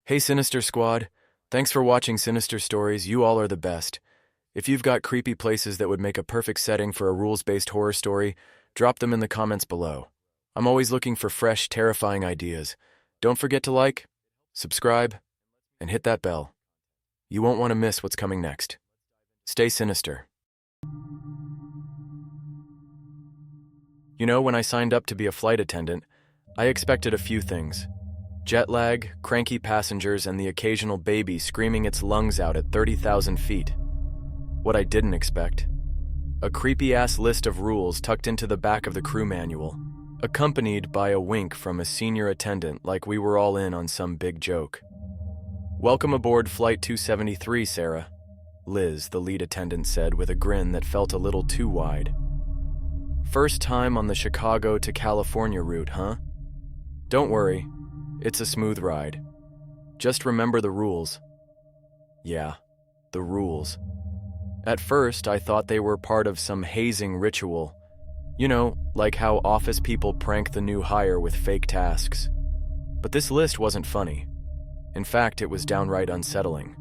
Hey Sinister Squad, thanks for watching Sinister Stories, you all are the best. If you've got creepy places that would make a perfect setting for a rules-based horror story, drop them in the comments below. I'm always looking for fresh, terrifying ideas. Don't forget to like, subscribe, and hit that bell. You won't want to miss what's coming next. Stay sinister. You know, when I signed up to be a flight attendant, I expected a few things. Jet lag, cranky passengers, and the occasional baby screaming its lungs out at 30,000 feet. What I didn't expect: a creepy-ass list of rules tucked into the back of the crew manual, accompanied by a wink from a senior attendant like we were all in on some big joke. "Welcome aboard Flight 273, Sarah," Liz, the lead attendant, said with a grin that felt a little too wide. "First time on the Chicago to California route, huh? Don't worry, it's a smooth ride. Just remember the rules." Yeah, the rules. At first, I thought they were part of some hazing ritual. You know, like how office people prank the new hire with fake tasks. But this list wasn't funny. In fact, it was downright unsettling.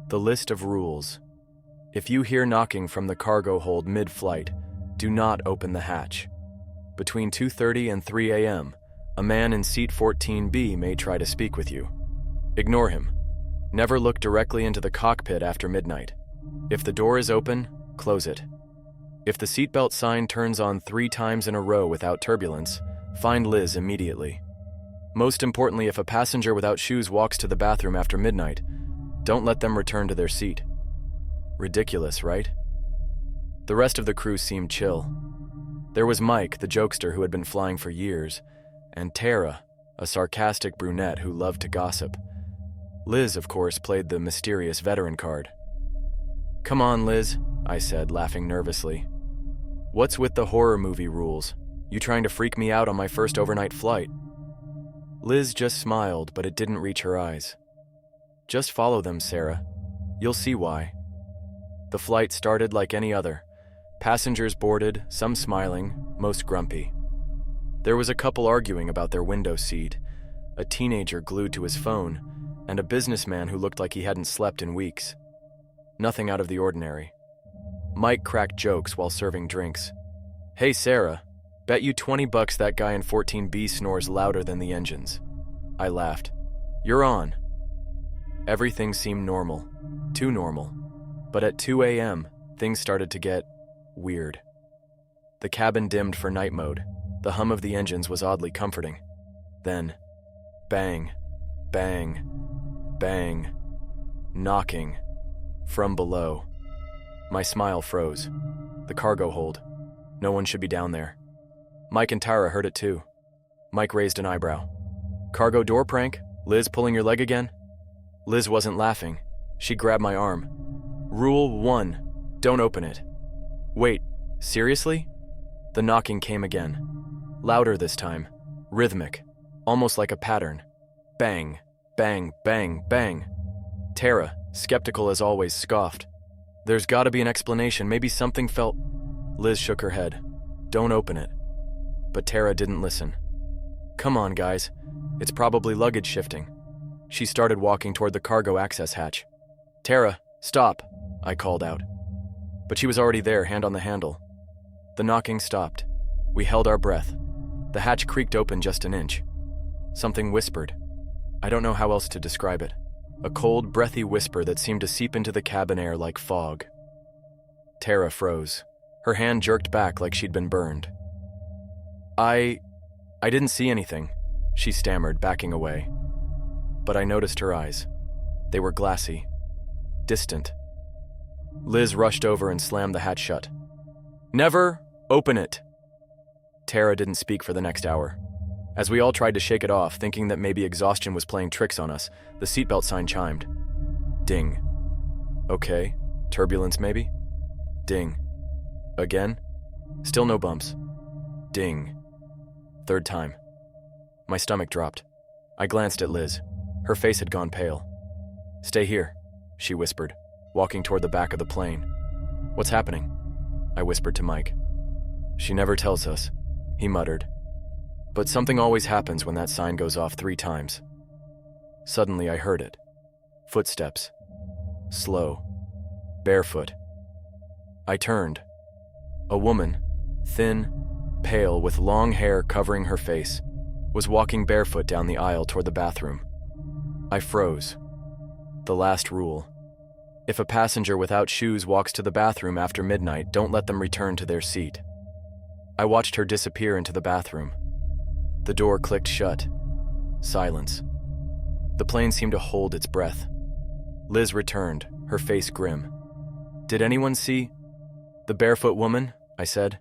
The list of rules. If you hear knocking from the cargo hold mid-flight, do not open the hatch. Between 2:30 and 3 a.m., a man in seat 14B may try to speak with you. Ignore him. Never look directly into the cockpit after midnight. If the door is open, close it. If the seatbelt sign turns on 3 times in a row without turbulence, find Liz immediately. Most importantly, if a passenger without shoes walks to the bathroom after midnight, don't let them return to their seat. Ridiculous, right? The rest of the crew seemed chill. There was Mike, the jokester who had been flying for years, and Tara, a sarcastic brunette who loved to gossip. Liz, of course, played the mysterious veteran card. "Come on, Liz," I said, laughing nervously. "What's with the horror movie rules? You trying to freak me out on my first overnight flight?" Liz just smiled, but it didn't reach her eyes. "Just follow them, Sarah. You'll see why." The flight started like any other. Passengers boarded, some smiling, most grumpy. There was a couple arguing about their window seat, a teenager glued to his phone, and a businessman who looked like he hadn't slept in weeks. Nothing out of the ordinary. Mike cracked jokes while serving drinks. "Hey Sarah, bet you $20 that guy in 14B snores louder than the engines." I laughed. "You're on." Everything seemed normal, too normal. But at 2 a.m., things started to get weird. The cabin dimmed for night mode. The hum of the engines was oddly comforting. Then, bang, bang, bang, knocking from below. My smile froze. The cargo hold. No one should be down there. Mike and Tara heard it too. Mike raised an eyebrow. "Cargo door prank? Liz pulling your leg again?" Liz wasn't laughing. She grabbed my arm. "Rule 1, don't open it." "Wait, seriously?" The knocking came again. Louder this time. Rhythmic. Almost like a pattern. Bang, bang, bang, bang. Tara, skeptical as always, scoffed. "There's gotta be an explanation, maybe something felt..." Liz shook her head. "Don't open it." But Tara didn't listen. "Come on, guys. It's probably luggage shifting." She started walking toward the cargo access hatch. "Tara, stop," I called out. But she was already there, hand on the handle. The knocking stopped. We held our breath. The hatch creaked open just an inch. Something whispered. I don't know how else to describe it. A cold, breathy whisper that seemed to seep into the cabin air like fog. Tara froze. Her hand jerked back like she'd been burned. I didn't see anything," she stammered, backing away. But I noticed her eyes. They were glassy. Distant. Liz rushed over and slammed the hatch shut. "Never open it!" Tara didn't speak for the next hour. As we all tried to shake it off, thinking that maybe exhaustion was playing tricks on us, the seatbelt sign chimed. Ding. Okay, turbulence maybe? Ding. Again? Still no bumps. Ding. Third time. My stomach dropped. I glanced at Liz. Her face had gone pale. "Stay here," she whispered, walking toward the back of the plane. "What's happening?" I whispered to Mike. "She never tells us," he muttered. "But something always happens when that sign goes off 3 times. Suddenly I heard it. Footsteps. Slow. Barefoot. I turned. A woman, thin, pale, with long hair covering her face, was walking barefoot down the aisle toward the bathroom. I froze. The last rule. If a passenger without shoes walks to the bathroom after midnight, don't let them return to their seat. I watched her disappear into the bathroom. The door clicked shut. Silence. The plane seemed to hold its breath. Liz returned, her face grim. "Did anyone see the barefoot woman?" I said.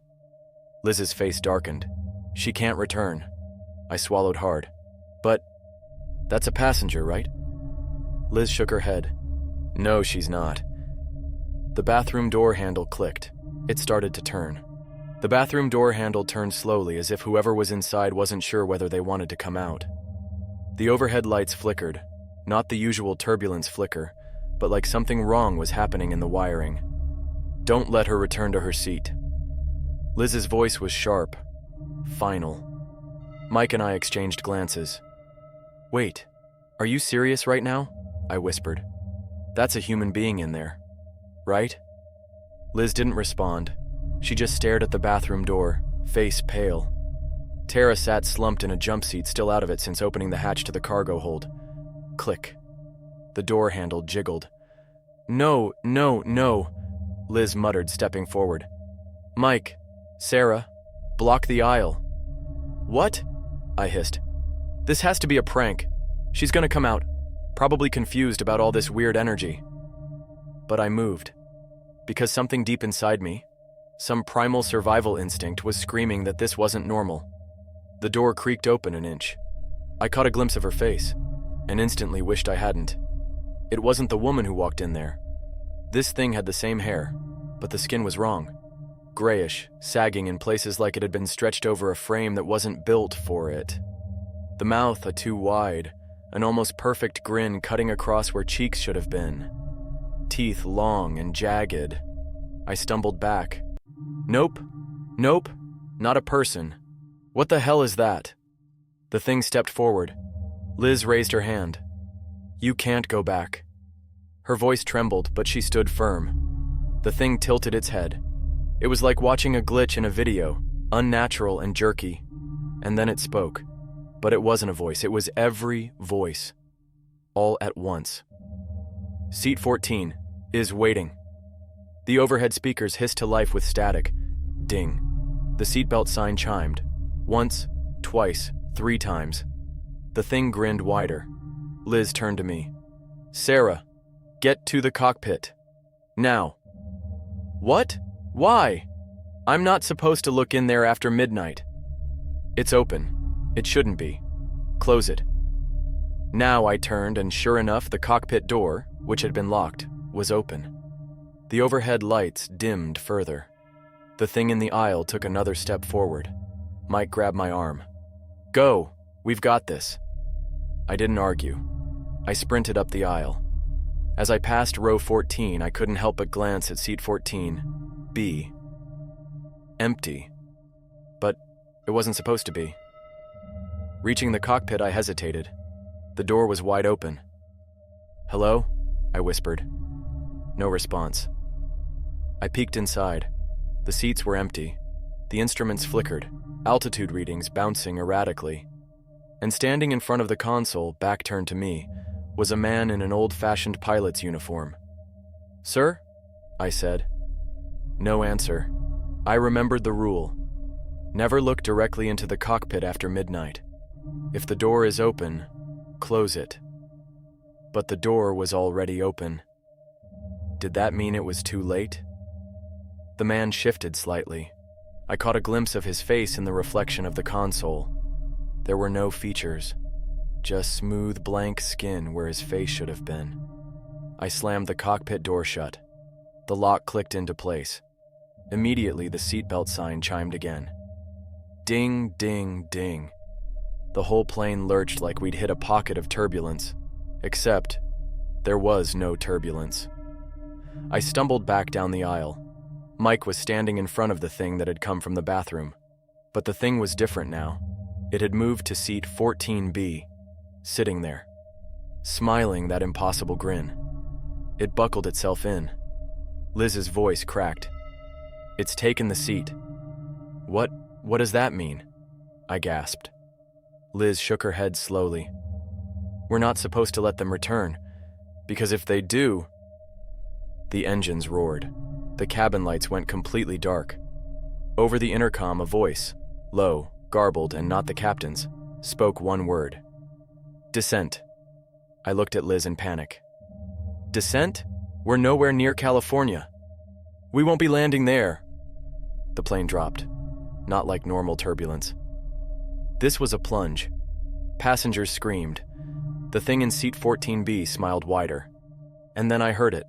Liz's face darkened. "She can't return." I swallowed hard. "But that's a passenger, right?" Liz shook her head. "No, she's not." The bathroom door handle clicked. It started to turn. The bathroom door handle turned slowly, as if whoever was inside wasn't sure whether they wanted to come out. The overhead lights flickered, not the usual turbulence flicker, but like something wrong was happening in the wiring. "Don't let her return to her seat." Liz's voice was sharp, final. Mike and I exchanged glances. "Wait, are you serious right now?" I whispered. "That's a human being in there, right?" Liz didn't respond. She just stared at the bathroom door, face pale. Tara sat slumped in a jump seat, still out of it since opening the hatch to the cargo hold. Click. The door handle jiggled. No, Liz muttered, stepping forward. "Mike, Sarah, block the aisle." "What?" I hissed. "This has to be a prank. She's gonna come out, probably confused about all this weird energy." But I moved, because something deep inside me, some primal survival instinct, was screaming that this wasn't normal. The door creaked open an inch. I caught a glimpse of her face, and instantly wished I hadn't. It wasn't the woman who walked in there. This thing had the same hair, but the skin was wrong. Grayish, sagging in places like it had been stretched over a frame that wasn't built for it. The mouth too wide, an almost perfect grin cutting across where cheeks should have been. Teeth long and jagged. I stumbled back. Nope, not a person. What the hell is that?" The thing stepped forward. Liz raised her hand. "You can't go back." Her voice trembled, but she stood firm. The thing tilted its head. It was like watching a glitch in a video, unnatural and jerky. And then it spoke. But it wasn't a voice, it was every voice. All at once. "Seat 14 is waiting." The overhead speakers hissed to life with static. Ding. The seatbelt sign chimed. Once, twice, 3 times. The thing grinned wider. Liz turned to me. "Sarah, get to the cockpit. Now." "What? Why? I'm not supposed to look in there after midnight." "It's open. It shouldn't be. Close it." Now I turned, and sure enough, the cockpit door, which had been locked, was open. The overhead lights dimmed further. The thing in the aisle took another step forward. Mike grabbed my arm. "Go, we've got this." I didn't argue. I sprinted up the aisle. As I passed row 14, I couldn't help but glance at seat 14B. Empty. But it wasn't supposed to be. Reaching the cockpit, I hesitated. The door was wide open. "Hello?" I whispered. No response. I peeked inside. The seats were empty. The instruments flickered, altitude readings bouncing erratically. And standing in front of the console, back turned to me, was a man in an old-fashioned pilot's uniform. "Sir?" I said. No answer. I remembered the rule. Never look directly into the cockpit after midnight. If the door is open, close it. But the door was already open. Did that mean it was too late? The man shifted slightly. I caught a glimpse of his face in the reflection of the console. There were no features, just smooth blank skin where his face should have been. I slammed the cockpit door shut. The lock clicked into place. Immediately, the seatbelt sign chimed again. Ding, ding, ding. The whole plane lurched like we'd hit a pocket of turbulence, except there was no turbulence. I stumbled back down the aisle. Mike was standing in front of the thing that had come from the bathroom. But the thing was different now. It had moved to seat 14B, sitting there. smiling that impossible grin. It buckled itself in. Liz's voice cracked. "It's taken the seat." What does that mean?" I gasped. Liz shook her head slowly. "We're not supposed to let them return, because if they do..." The engines roared. The cabin lights went completely dark. Over the intercom, a voice, low, garbled, and not the captain's, spoke one word. "Descent." I looked at Liz in panic. "Descent? We're nowhere near California. We won't be landing there." The plane dropped, not like normal turbulence. This was a plunge. Passengers screamed. The thing in seat 14B smiled wider. And then I heard it.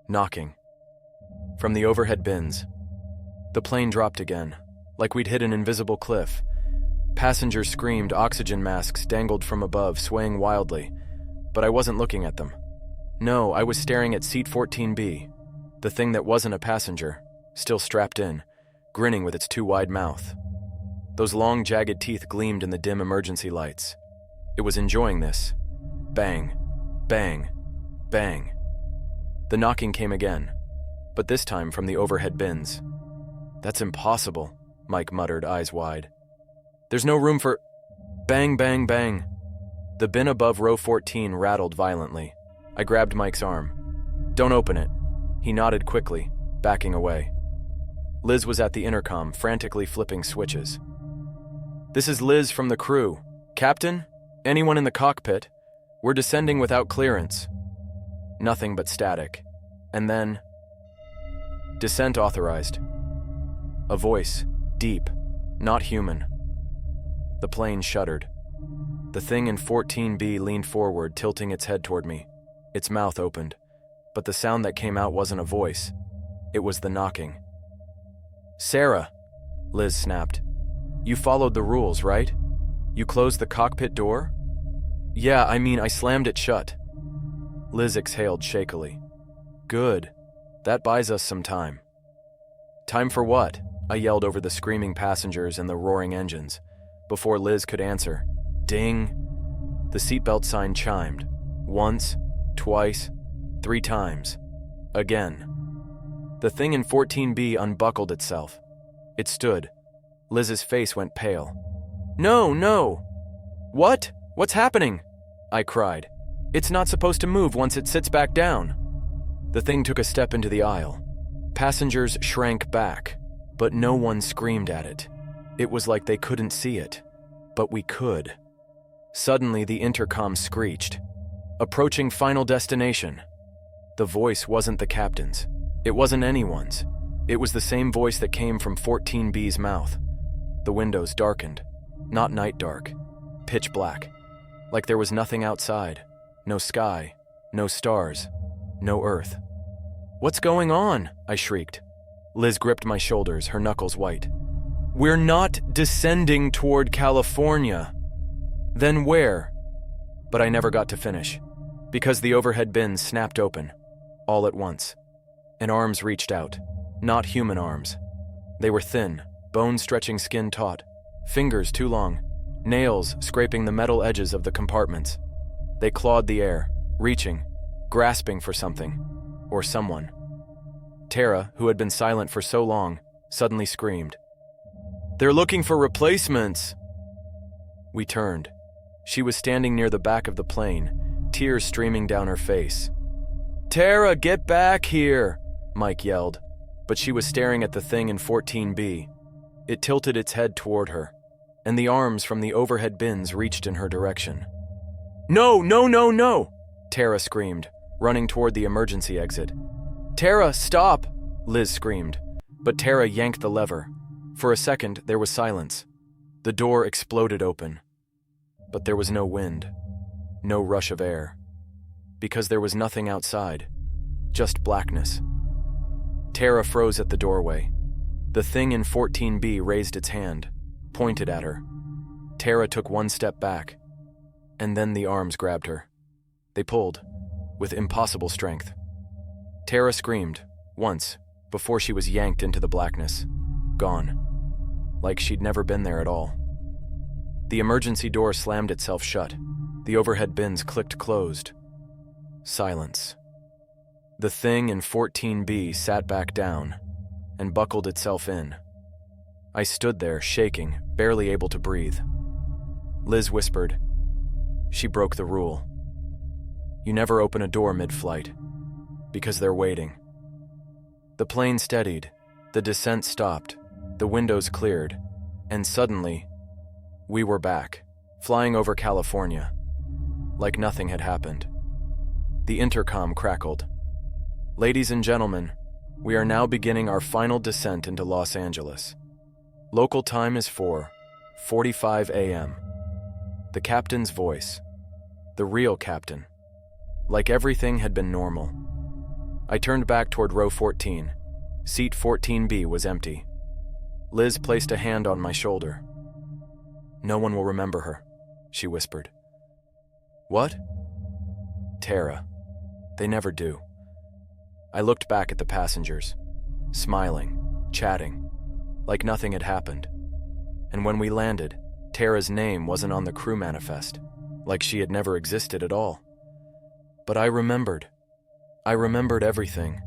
Knocking. From the overhead bins. The plane dropped again, like we'd hit an invisible cliff. Passengers screamed, oxygen masks dangled from above, swaying wildly. But I wasn't looking at them. No, I was staring at seat 14B, the thing that wasn't a passenger, still strapped in, grinning with its too wide mouth. Those long, jagged teeth gleamed in the dim emergency lights. It was enjoying this. Bang, bang, bang. The knocking came again, but this time from the overhead bins. "That's impossible," Mike muttered, eyes wide. "There's no room for..." Bang, bang, bang. The bin above row 14 rattled violently. I grabbed Mike's arm. "Don't open it." He nodded quickly, backing away. Liz was at the intercom, frantically flipping switches. "This is Liz from the crew. Captain? Anyone in the cockpit? We're descending without clearance." Nothing but static. And then... "Descent authorized." A voice, deep, not human. The plane shuddered. The thing in 14B leaned forward, tilting its head toward me. Its mouth opened, but the sound that came out wasn't a voice. It was the knocking. "Sarah," Liz snapped. "You followed the rules, right? You closed the cockpit door?" "Yeah, I slammed it shut." Liz exhaled shakily. "Good. That buys us some time." "Time for what?" I yelled over the screaming passengers and the roaring engines. Before Liz could answer, ding! The seatbelt sign chimed. Once, twice, 3 times. Again. The thing in 14B unbuckled itself. It stood. Liz's face went pale. "No, no!" "What? What's happening?" I cried. "It's not supposed to move once it sits back down." The thing took a step into the aisle. Passengers shrank back, but no one screamed at it. It was like they couldn't see it, but we could. Suddenly, the intercom screeched. "Approaching final destination." The voice wasn't the captain's. It wasn't anyone's. It was the same voice that came from 14B's mouth. The windows darkened. Not night dark. Pitch black. Like there was nothing outside. No sky. No stars. No earth. "What's going on?" I shrieked. Liz gripped my shoulders, her knuckles white. "We're not descending toward California." "Then where?" But I never got to finish, because the overhead bins snapped open, all at once, and arms reached out, not human arms. They were thin, bone-stretching skin taut, fingers too long, nails scraping the metal edges of the compartments. They clawed the air, reaching, grasping for something, or someone. Tara, who had been silent for so long, suddenly screamed. "They're looking for replacements!" We turned. She was standing near the back of the plane, tears streaming down her face. "Tara, get back here!" Mike yelled, but she was staring at the thing in 14B. It tilted its head toward her, and the arms from the overhead bins reached in her direction. "No, no, no, no!" Tara screamed, running toward the emergency exit. "Tara, stop!" Liz screamed, but Tara yanked the lever. For a second, there was silence. The door exploded open. But there was no wind, no rush of air, because there was nothing outside, just blackness. Tara froze at the doorway. The thing in 14B raised its hand, pointed at her. Tara took one step back, and then the arms grabbed her. They pulled, with impossible strength. Tara screamed, once, before she was yanked into the blackness, gone, like she'd never been there at all. The emergency door slammed itself shut. The overhead bins clicked closed. Silence. The thing in 14B sat back down and buckled itself in. I stood there, shaking, barely able to breathe. Liz whispered. She broke the rule. You never open a door mid-flight, because they're waiting. The plane steadied, the descent stopped, the windows cleared, and suddenly, we were back, flying over California, like nothing had happened. The intercom crackled. Ladies and gentlemen, we are now beginning our final descent into Los Angeles. Local time is 4:45 a.m. The captain's voice. The real captain. Like everything had been normal. I turned back toward row 14. Seat 14B was empty. Liz placed a hand on my shoulder. No one will remember her, she whispered. What? Tara. They never do. I looked back at the passengers, smiling, chatting, like nothing had happened. And when we landed, Tara's name wasn't on the crew manifest, like she had never existed at all. But I remembered. I remembered everything.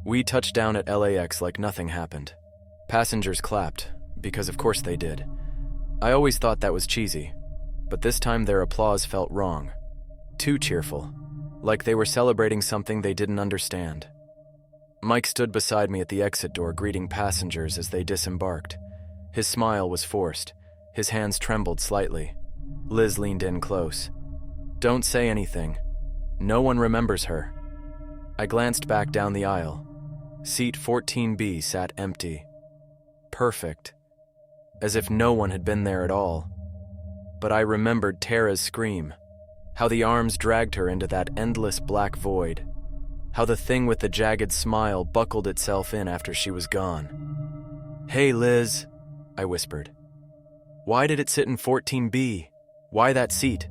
We touched down at LAX like nothing happened. Passengers clapped, because of course they did. I always thought that was cheesy, but this time their applause felt wrong. Too cheerful, like they were celebrating something they didn't understand. Mike stood beside me at the exit door greeting passengers as they disembarked. His smile was forced. His hands trembled slightly. Liz leaned in close. Don't say anything. No one remembers her. I glanced back down the aisle. Seat 14B sat empty. Perfect. As if no one had been there at all. But I remembered Tara's scream. How the arms dragged her into that endless black void. How the thing with the jagged smile buckled itself in after she was gone. Hey, Liz, I whispered. Why did it sit in 14B? Why that seat?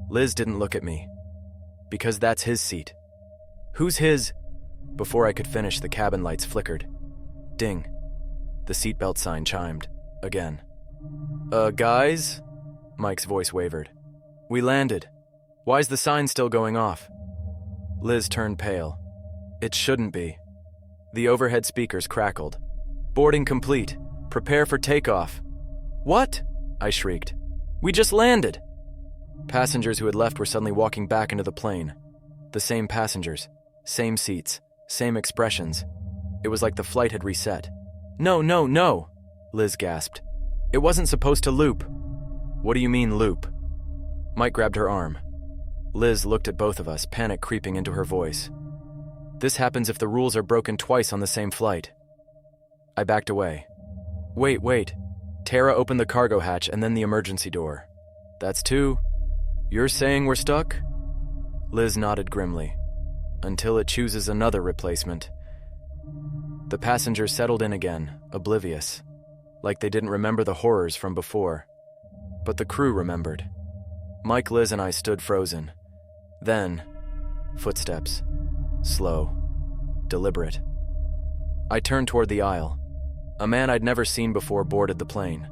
Liz didn't look at me. Because that's his seat. Who's his? Before I could finish, the cabin lights flickered. Ding. The seatbelt sign chimed. Again. Guys? Mike's voice wavered. We landed. Why's the sign still going off? Liz turned pale. It shouldn't be. The overhead speakers crackled. Boarding complete. Prepare for takeoff. What? I shrieked. We just landed. Passengers who had left were suddenly walking back into the plane. The same passengers, same seats, same expressions. It was like the flight had reset. No, no, no, Liz gasped. It wasn't supposed to loop. What do you mean loop? Mike grabbed her arm. Liz looked at both of us, panic creeping into her voice. This happens if the rules are broken twice on the same flight. I backed away. Wait. Tara opened the cargo hatch and then the emergency door. That's two. You're saying we're stuck? Liz nodded grimly. Until it chooses another replacement. The passengers settled in again, oblivious. Like they didn't remember the horrors from before. But the crew remembered. Mike, Liz, and I stood frozen. Then, footsteps. Slow. Deliberate. I turned toward the aisle. A man I'd never seen before boarded the plane.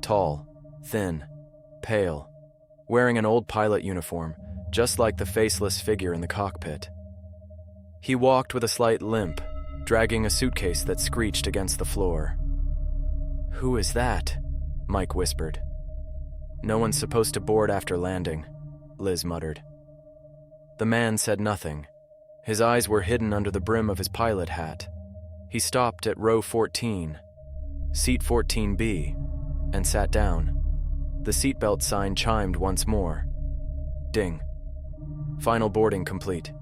Tall, thin, pale, wearing an old pilot uniform, just like the faceless figure in the cockpit. He walked with a slight limp, dragging a suitcase that screeched against the floor. Who is that? Mike whispered. No one's supposed to board after landing, Liz muttered. The man said nothing. His eyes were hidden under the brim of his pilot hat. He stopped at row 14, seat 14B, and sat down. The seatbelt sign chimed once more. Ding. Final boarding complete.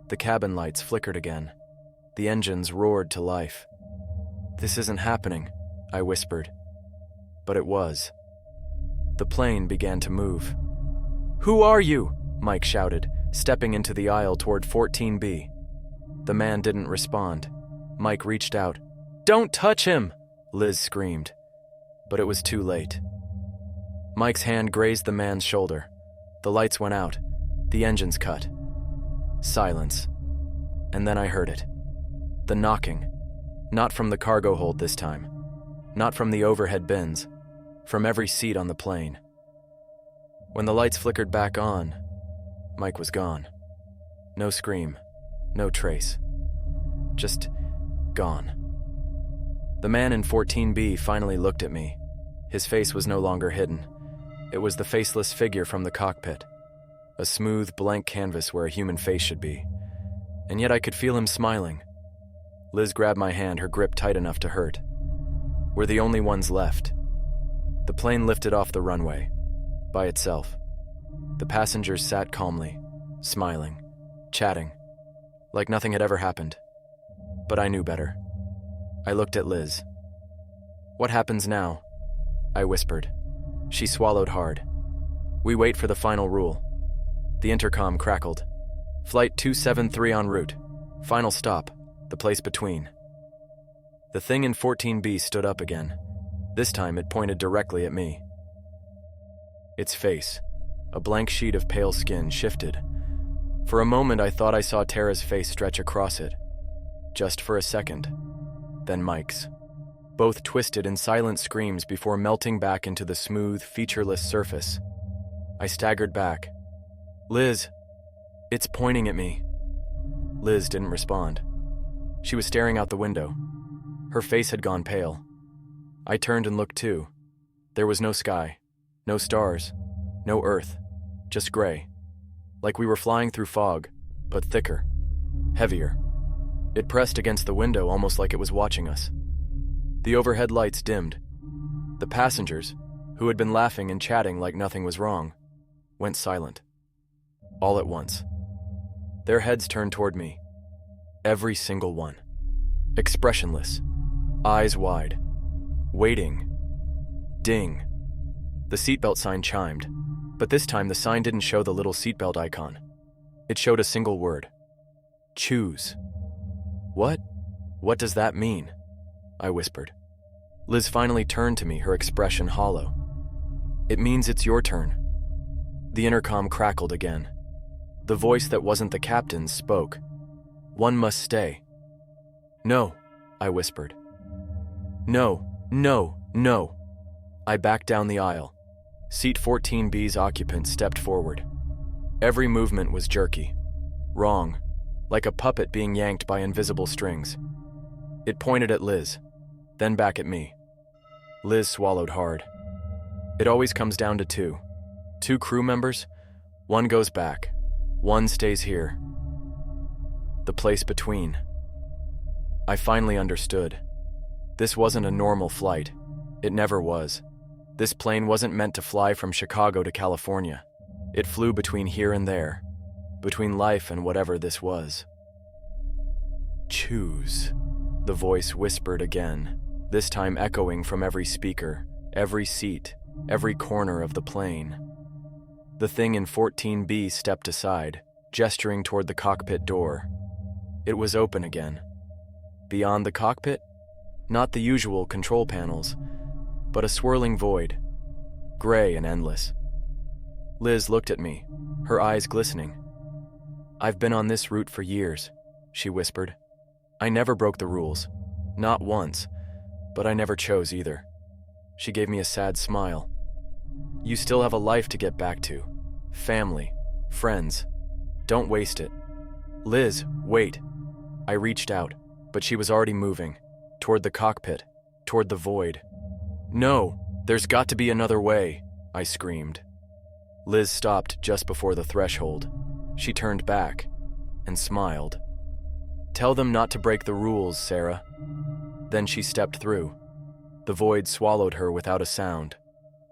The cabin lights flickered again. The engines roared to life. This isn't happening, I whispered. But it was. The plane began to move. Who are you? Mike shouted, stepping into the aisle toward 14B. The man didn't respond. Mike reached out. Don't touch him! Liz screamed. But it was too late. Mike's hand grazed the man's shoulder. The lights went out. The engines cut. Silence. And then I heard it. The knocking. Not from the cargo hold this time. Not from the overhead bins. From every seat on the plane. When the lights flickered back on, Mike was gone. No scream, no trace. Just gone. The man in 14B finally looked at me. His face was no longer hidden. It was the faceless figure from the cockpit. A smooth, blank canvas where a human face should be. And yet I could feel him smiling. Liz grabbed my hand, her grip tight enough to hurt. We're the only ones left. The plane lifted off the runway, by itself. The passengers sat calmly, smiling, chatting, like nothing had ever happened. But I knew better. I looked at Liz. "What happens now?" I whispered. She swallowed hard. "We wait for the final rule." The intercom crackled. "Flight 273 en route. Final stop, the place between." The thing in 14B stood up again. This time it pointed directly at me. Its face, a blank sheet of pale skin, shifted. For a moment I thought I saw Tara's face stretch across it. Just for a second. Then Mike's. Both twisted in silent screams before melting back into the smooth, featureless surface. I staggered back. "Liz, it's pointing at me." Liz didn't respond. She was staring out the window. Her face had gone pale. I turned and looked too. There was no sky, no stars, no earth, just gray. Like we were flying through fog, but thicker, heavier. It pressed against the window almost like it was watching us. The overhead lights dimmed. The passengers, who had been laughing and chatting like nothing was wrong, went silent. All at once. Their heads turned toward me. Every single one. Expressionless. Eyes wide. Waiting. Ding. The seatbelt sign chimed, but this time the sign didn't show the little seatbelt icon. It showed a single word. Choose. "What? What does that mean?" I whispered. Liz finally turned to me, her expression hollow. "It means it's your turn." The intercom crackled again. The voice that wasn't the captain's spoke. "One must stay." "No," I whispered. "No, no, no." I backed down the aisle. Seat 14B's occupant stepped forward. Every movement was jerky. Wrong. Like a puppet being yanked by invisible strings. It pointed at Liz, then back at me. Liz swallowed hard. "It always comes down to two. Two crew members, one goes back, one stays here. The place between." I finally understood. This wasn't a normal flight. It never was. This plane wasn't meant to fly from Chicago to California. It flew between here and there, between life and whatever this was. "Choose," the voice whispered again, this time echoing from every speaker, every seat, every corner of the plane. The thing in 14B stepped aside, gesturing toward the cockpit door. It was open again. Beyond the cockpit, not the usual control panels, but a swirling void, gray and endless. Liz looked at me, her eyes glistening. "I've been on this route for years," she whispered. "I never broke the rules. Not once, but I never chose either." She gave me a sad smile. "You still have a life to get back to. Family, friends. Don't waste it." "Liz, wait." I reached out, but she was already moving, toward the cockpit, toward the void. "No, there's got to be another way," I screamed. Liz stopped just before the threshold. She turned back and smiled. "Tell them not to break the rules, Sarah." Then she stepped through. The void swallowed her without a sound.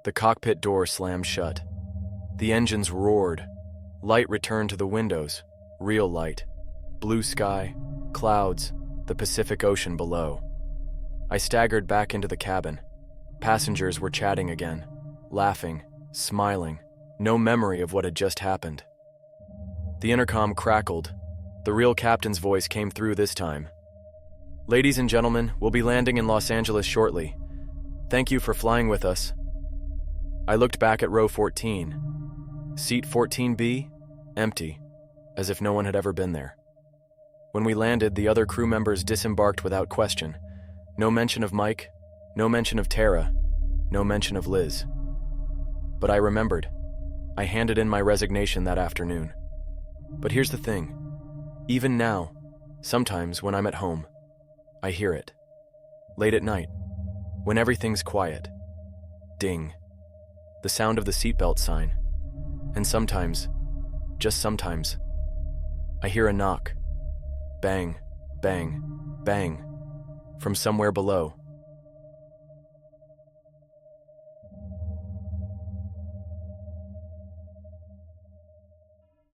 The cockpit door slammed shut. The engines roared. Light returned to the windows, real light. Blue sky, clouds, the Pacific Ocean below. I staggered back into the cabin. Passengers were chatting again, laughing, smiling, no memory of what had just happened. The intercom crackled. The real captain's voice came through this time. "Ladies and gentlemen, we'll be landing in Los Angeles shortly. Thank you for flying with us." I looked back at row 14. Seat 14B, empty, as if no one had ever been there. When we landed, the other crew members disembarked without question. No mention of Mike, no mention of Tara, no mention of Liz. But I remembered. I handed in my resignation that afternoon. But here's the thing. Even now, sometimes when I'm at home, I hear it. Late at night, when everything's quiet. Ding. The sound of the seatbelt sign. And sometimes, just sometimes, I hear a knock. Bang, bang, bang, from somewhere below.